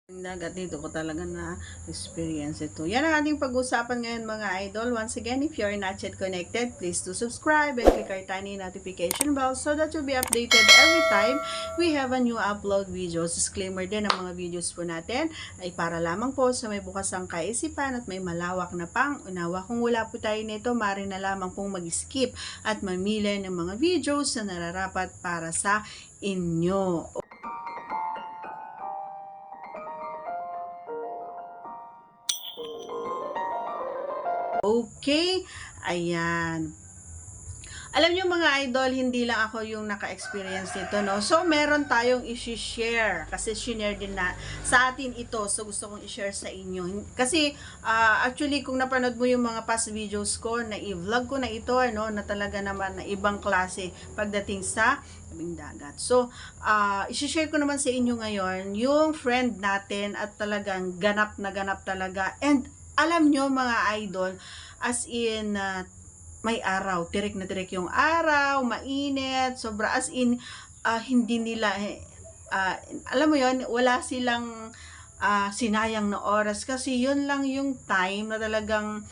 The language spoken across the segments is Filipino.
Dagat dito ko talaga na experience ito. Yan ang ating pag-usapan ngayon mga idol. Once again, if you're not yet connected, please do subscribe and click our tiny notification bell so that you'll be updated every time we have a new upload videos. Disclaimer din, ang mga videos po natin ay para lamang po sa may bukas ang kaisipan at may malawak na pang-unawa. Kung wala po tayo nito, maaari na lamang pong mag-skip at mamili ng mga videos na nararapat para sa inyo. Okay, ayan. Alam nyo mga idol, hindi lang ako yung naka-experience nito, no? So, meron tayong i-share. Kasi shinare din na sa atin ito. So, gusto kong i-share sa inyo. Kasi, actually, kung napanood mo yung mga past videos ko, na i-vlog ko na ito, ano, na talaga naman na ibang klase pagdating sa tabing dagat. So, i-share ko naman sa inyo ngayon, yung friend natin at talagang ganap na ganap talaga. And, alam nyo mga idol, as in, may araw, tirik na tirik yung araw, mainit, sobra, as in, hindi nila, alam mo yon, wala silang sinayang na oras, kasi yun lang yung time na talagang,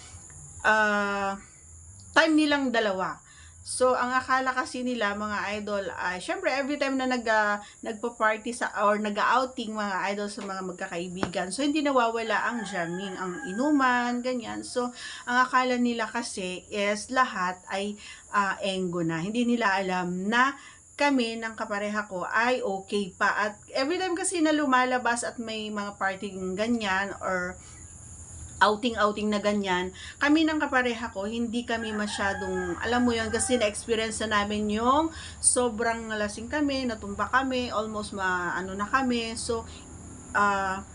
time nilang dalawa. So, ang akala kasi nila, mga idol, syempre, every time na nagpa-party or nag-outing, mga idol, sa mga magkakaibigan, so, hindi nawawala ang jamming, ang inuman, ganyan. So, ang akala nila kasi is lahat ay enggo na. Hindi nila alam na kami ng kapareha ko ay okay pa. At every time kasi na lumalabas at may mga party ganyan or outing na ganyan, kami ng kapareha ko, hindi kami masyadong, alam mo yun, kasi na-experience na namin yung sobrang lasing kami, natumba kami, almost ano na kami. So,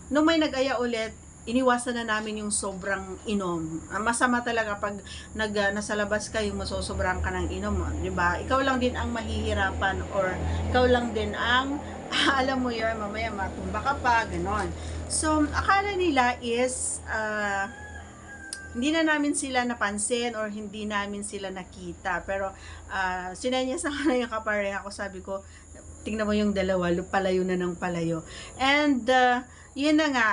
nung may nag-aya ulit, iniwasan na namin yung sobrang inom. Masama talaga pag nasa labas ka, yung masosobrang ka ng inom, di ba? Ikaw lang din ang mahihirapan or ikaw lang din ang alam mo yun, mamaya matumba ka pa, ganon. So, akala nila is, hindi na namin sila napansin or hindi namin sila nakita. Pero, sinenyasan ko na yung kapareha ko, sabi ko, tingnan mo yung dalawa, palayo na ng palayo. And, yun na nga,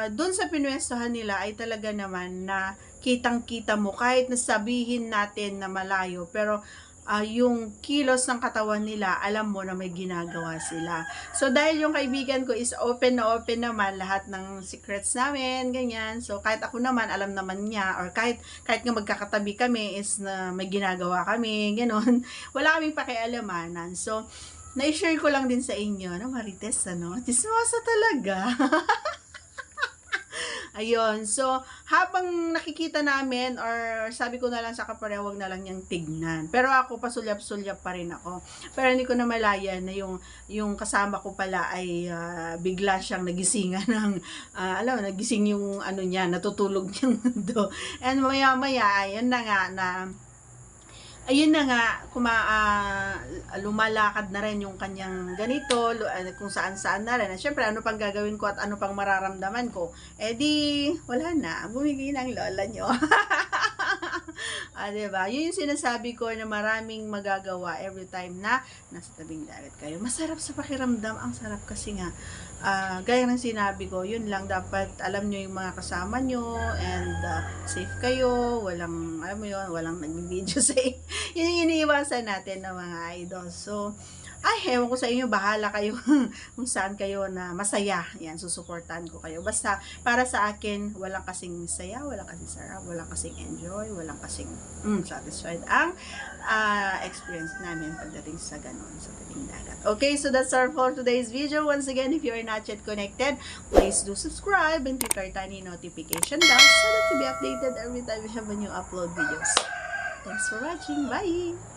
dun sa pinwestohan nila ay talaga naman na kitang-kita mo, kahit nasabihin natin na malayo, pero, yung kilos ng katawan nila, alam mo na may ginagawa sila. So, dahil yung kaibigan ko is open naman lahat ng secrets namin, ganyan. So, kahit ako naman, alam naman niya, or kahit nga magkakatabi kami is na may ginagawa kami, gano'n. Wala kaming pakialamanan. So, na-share ko lang din sa inyo, no, Marites, ano? Chismosa talaga. Ayun, so, habang nakikita namin, or sabi ko na lang sa kapare, wag na lang niyang tignan. Pero ako, pasulyap-sulyap pa rin ako. Pero hindi ko na malaya na yung kasama ko pala ay bigla siyang nagisingan ng, alam mo, nagising yung ano niya, natutulog niyang mundo. And maya-maya, ayun na nga, ayun na nga, lumalakad na rin yung kanyang ganito, kung saan-saan na rin. Siyempre, ano pang gagawin ko at ano pang mararamdaman ko? Eh di, wala na, bumigay ng lola nyo. Diba? Yun yung sinasabi ko na maraming magagawa every time na nasa tabing dagat kayo. Masarap sa pakiramdam, ang sarap kasi nga. Gaya ng sinabi ko, yun lang, dapat alam nyo yung mga kasama nyo and safe kayo, walang, alam mo yun, walang nag-video safe. Yun yung iniiwasan natin ng mga idol. So, ewan ko sa inyo, bahala kayo kung saan kayo na masaya. Yan, susuportahan ko kayo. Basta, para sa akin, walang kasing saya, walang kasing sarap, walang kasing enjoy, walang kasing satisfied ang experience namin pagdating sa ganon, sa tabing dagat. Okay, so that's all for today's video. Once again, if you are not yet connected, please do subscribe and click our tiny notification bell so that you'll be updated every time we have a new upload videos. Thanks for watching. Bye!